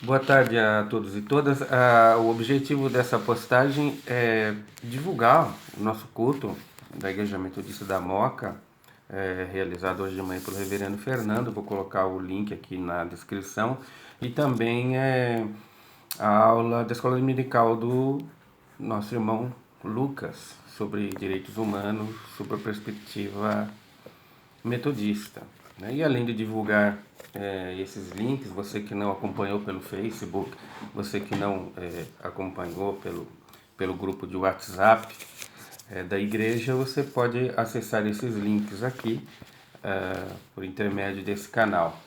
Boa tarde a todos e todas. O objetivo dessa postagem é divulgar o nosso culto da Igreja Metodista da Moca, realizado hoje de manhã pelo Reverendo Fernando. Vou colocar o link aqui na descrição. E também a aula da Escola Dominical do nosso irmão Lucas, sobre direitos humanos, sobre a perspectiva metodista, né? E além de divulgar esses links, você que não acompanhou pelo Facebook, você que não acompanhou pelo grupo de WhatsApp da igreja, você pode acessar esses links aqui por intermédio desse canal.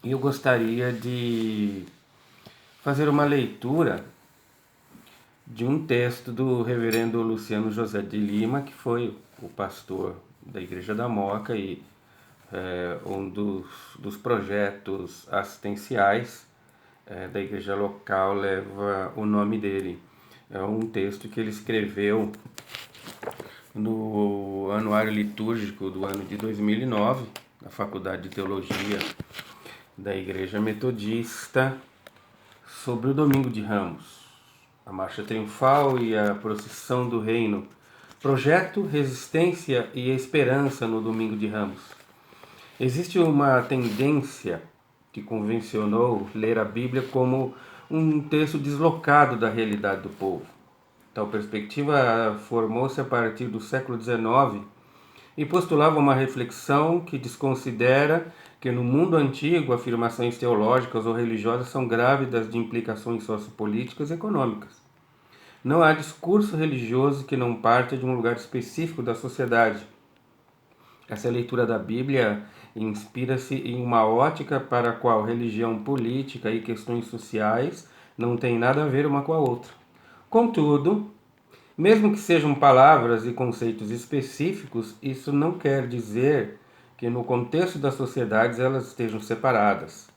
E eu gostaria de fazer uma leitura de um texto do reverendo Luciano José de Lima, que foi o pastor da Igreja da Moca e um dos projetos assistenciais da igreja local leva o nome dele. É um texto que ele escreveu no anuário litúrgico do ano de 2009, na Faculdade de Teologia da Igreja Metodista, sobre o Domingo de Ramos, a Marcha Triunfal e a Procissão do Reino. Projeto, resistência e esperança no Domingo de Ramos. Existe uma tendência que convencionou ler a Bíblia como um texto deslocado da realidade do povo. Tal perspectiva formou-se a partir do século XIX e postulava uma reflexão que desconsidera que no mundo antigo afirmações teológicas ou religiosas são grávidas de implicações sociopolíticas e econômicas. Não há discurso religioso que não parta de um lugar específico da sociedade. Essa leitura da Bíblia inspira-se em uma ótica para a qual religião, política e questões sociais não têm nada a ver uma com a outra. Contudo, mesmo que sejam palavras e conceitos específicos, isso não quer dizer que no contexto das sociedades elas estejam separadas.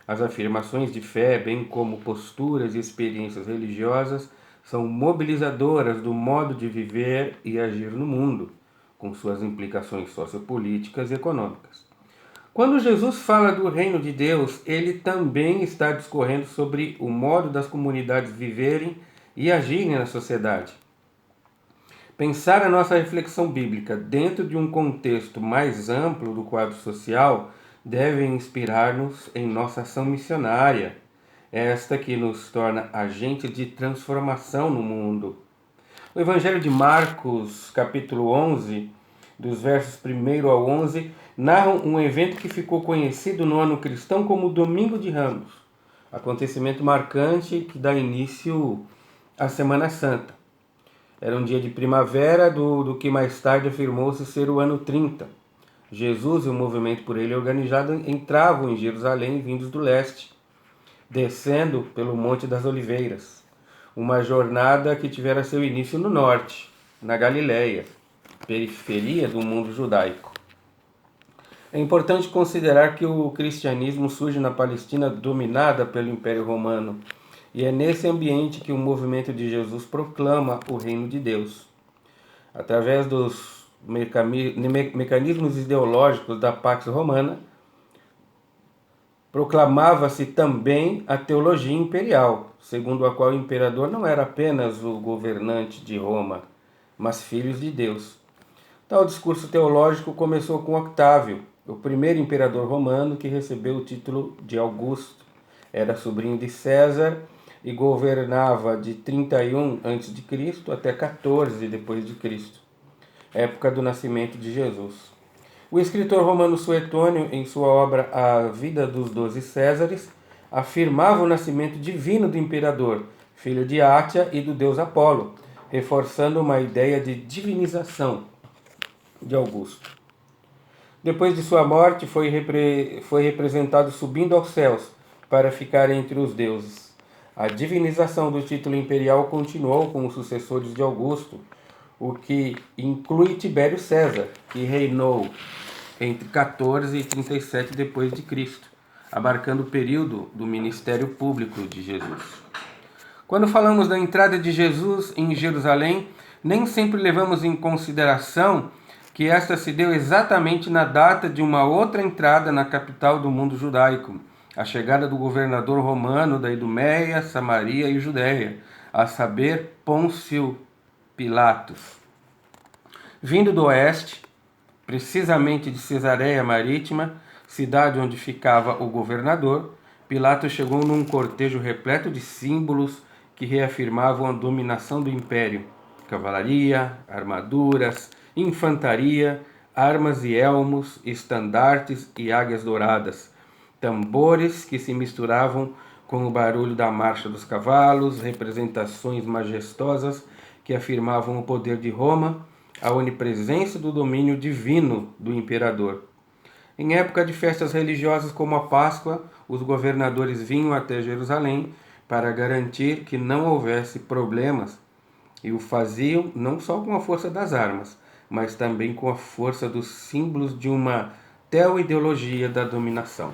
As afirmações de fé, bem como posturas e experiências religiosas, são mobilizadoras do modo de viver e agir no mundo, com suas implicações sociopolíticas e econômicas. Quando Jesus fala do reino de Deus, ele também está discorrendo sobre o modo das comunidades viverem e agirem na sociedade. Pensar a nossa reflexão bíblica dentro de um contexto mais amplo do quadro social deve inspirar-nos em nossa ação missionária, esta que nos torna agente de transformação no mundo. O Evangelho de Marcos, capítulo 11, dos versos 1 ao 11, narram um evento que ficou conhecido no ano cristão como o Domingo de Ramos, acontecimento marcante que dá início à Semana Santa. Era um dia de primavera do que mais tarde afirmou-se ser o ano 30. Jesus e o movimento por ele organizado entravam em Jerusalém vindos do leste, descendo pelo Monte das Oliveiras, uma jornada que tivera seu início no norte, na Galileia, periferia do mundo judaico. É importante considerar que o cristianismo surge na Palestina dominada pelo Império Romano, e é nesse ambiente que o movimento de Jesus proclama o reino de Deus. Através dos mecanismos ideológicos da Pax Romana, proclamava-se também a teologia imperial, segundo a qual o imperador não era apenas o governante de Roma, mas filho de Deus. Tal discurso teológico começou com Octávio, o primeiro imperador romano que recebeu o título de Augusto. Era sobrinho de César e governava de 31 a.C. até 14 d.C., época do nascimento de Jesus. O escritor romano Suetônio, em sua obra A Vida dos 12 Césares, afirmava o nascimento divino do imperador, filho de Átia e do deus Apolo, reforçando uma ideia de divinização de Augusto. Depois de sua morte, foi representado subindo aos céus para ficar entre os deuses. A divinização do título imperial continuou com os sucessores de Augusto, o que inclui Tibério César, que reinou entre 14 e 37 d.C., abarcando o período do ministério público de Jesus. Quando falamos da entrada de Jesus em Jerusalém, nem sempre levamos em consideração que esta se deu exatamente na data de uma outra entrada na capital do mundo judaico, a chegada do governador romano da Idumeia, Samaria e Judéia, a saber, Pôncio Pilatos. Vindo do oeste, precisamente de Cesareia Marítima, cidade onde ficava o governador, Pilatos chegou num cortejo repleto de símbolos que reafirmavam a dominação do império: cavalaria, armaduras, infantaria, armas e elmos, estandartes e águias douradas, tambores que se misturavam com o barulho da marcha dos cavalos, representações majestosas que afirmavam o poder de Roma, a onipresença do domínio divino do imperador. Em época de festas religiosas como a Páscoa, os governadores vinham até Jerusalém para garantir que não houvesse problemas, e o faziam não só com a força das armas, mas também com a força dos símbolos de uma teoideologia da dominação.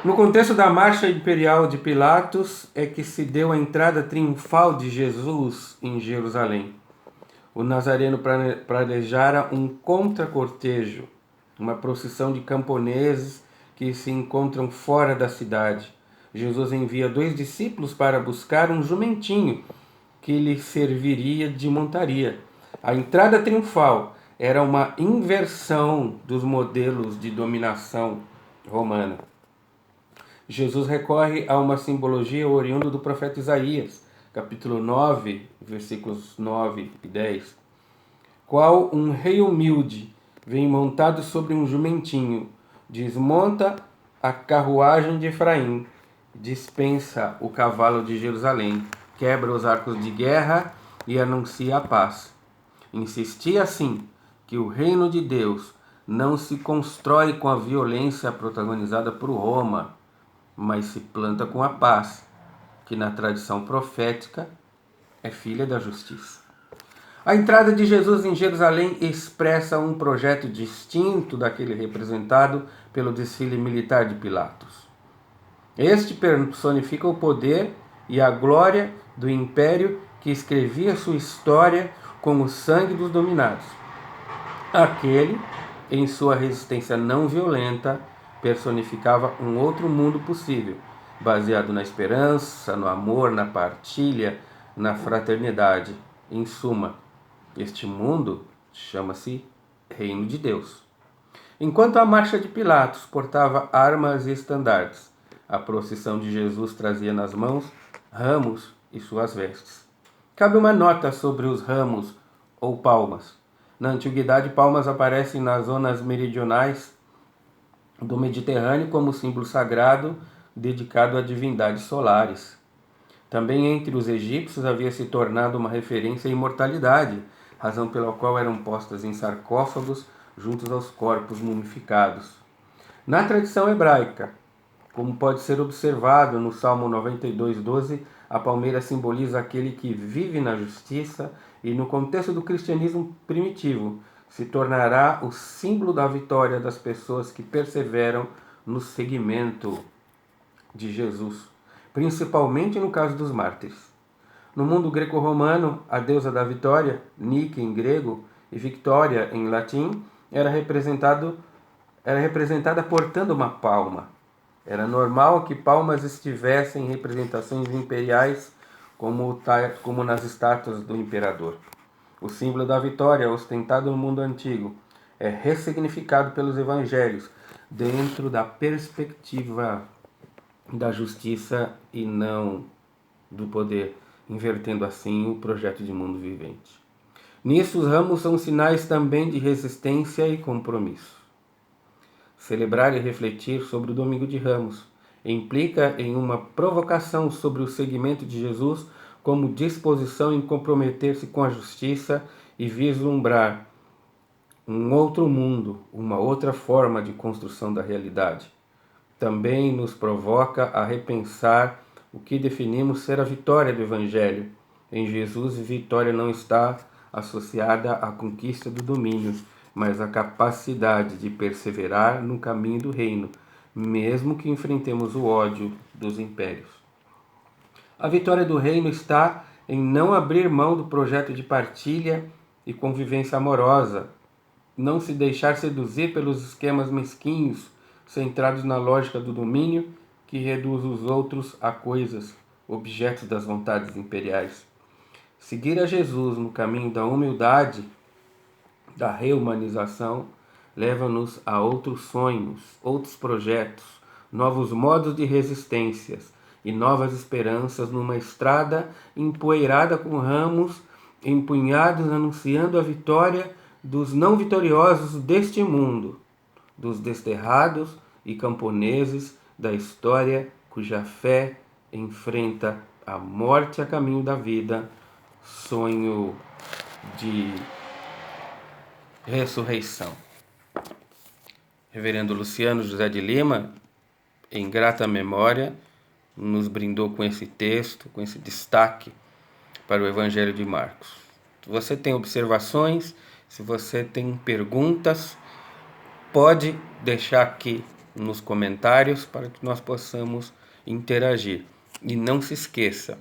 No contexto da marcha imperial de Pilatos é que se deu a entrada triunfal de Jesus em Jerusalém. O nazareno planejara um contracortejo, uma procissão de camponeses que se encontram fora da cidade. Jesus envia 2 discípulos para buscar um jumentinho que lhe serviria de montaria. A entrada triunfal era uma inversão dos modelos de dominação romana. Jesus recorre a uma simbologia oriunda do profeta Isaías, capítulo 9, versículos 9 e 10. Qual um rei humilde vem montado sobre um jumentinho, desmonta a carruagem de Efraim, dispensa o cavalo de Jerusalém, quebra os arcos de guerra e anuncia a paz. Insisti assim que o reino de Deus não se constrói com a violência protagonizada por Roma, mas se planta com a paz, que na tradição profética é filha da justiça. A entrada de Jesus em Jerusalém expressa um projeto distinto daquele representado pelo desfile militar de Pilatos. Este personifica o poder e a glória do império que escrevia sua história com o sangue dos dominados. Aquele, em sua resistência não violenta, personificava um outro mundo possível, baseado na esperança, no amor, na partilha, na fraternidade. Em suma, este mundo chama-se Reino de Deus. Enquanto a marcha de Pilatos portava armas e estandartes, a procissão de Jesus trazia nas mãos ramos e suas vestes. Cabe uma nota sobre os ramos ou palmas. Na antiguidade, palmas aparecem nas zonas meridionais do Mediterrâneo como símbolo sagrado dedicado a divindades solares. Também entre os egípcios havia se tornado uma referência à imortalidade, razão pela qual eram postas em sarcófagos juntos aos corpos mumificados. Na tradição hebraica, como pode ser observado no Salmo 92:12, a palmeira simboliza aquele que vive na justiça e, no contexto do cristianismo primitivo, se tornará o símbolo da vitória das pessoas que perseveram no seguimento de Jesus, principalmente no caso dos mártires. No mundo greco-romano, a deusa da vitória, Nike em grego e Victoria em latim, era representada portando uma palma. Era normal que palmas estivessem em representações imperiais, como nas estátuas do imperador. O símbolo da vitória, ostentado no mundo antigo, é ressignificado pelos evangelhos dentro da perspectiva da justiça e não do poder, invertendo assim o projeto de mundo vivente. Nisso, os ramos são sinais também de resistência e compromisso. Celebrar e refletir sobre o Domingo de Ramos implica em uma provocação sobre o seguimento de Jesus como disposição em comprometer-se com a justiça e vislumbrar um outro mundo, uma outra forma de construção da realidade. Também nos provoca a repensar o que definimos ser a vitória do Evangelho. Em Jesus, vitória não está associada à conquista do domínio, mas à capacidade de perseverar no caminho do reino, mesmo que enfrentemos o ódio dos impérios. A vitória do reino está em não abrir mão do projeto de partilha e convivência amorosa, não se deixar seduzir pelos esquemas mesquinhos, centrados na lógica do domínio, que reduz os outros a coisas, objetos das vontades imperiais. Seguir a Jesus no caminho da humildade, da reumanização, leva-nos a outros sonhos, outros projetos, novos modos de resistências e novas esperanças numa estrada empoeirada com ramos empunhados anunciando a vitória dos não vitoriosos deste mundo, dos desterrados e camponeses da história cuja fé enfrenta a morte a caminho da vida, sonho de ressurreição. Reverendo Luciano José de Lima, em grata memória, nos brindou com esse texto, com esse destaque para o Evangelho de Marcos. Se você tem observações, se você tem perguntas, pode deixar aqui nos comentários para que nós possamos interagir. E não se esqueça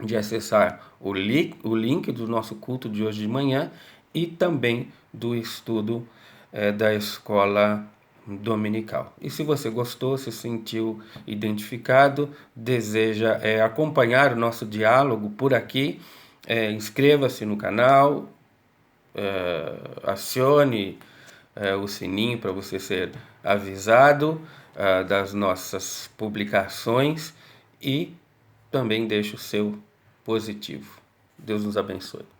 de acessar o link do nosso culto de hoje de manhã e também do estudo da escola dominical. E se você gostou, se sentiu identificado, deseja acompanhar o nosso diálogo por aqui, inscreva-se no canal, acione o sininho para você ser avisado das nossas publicações e também deixe o seu positivo. Deus nos abençoe.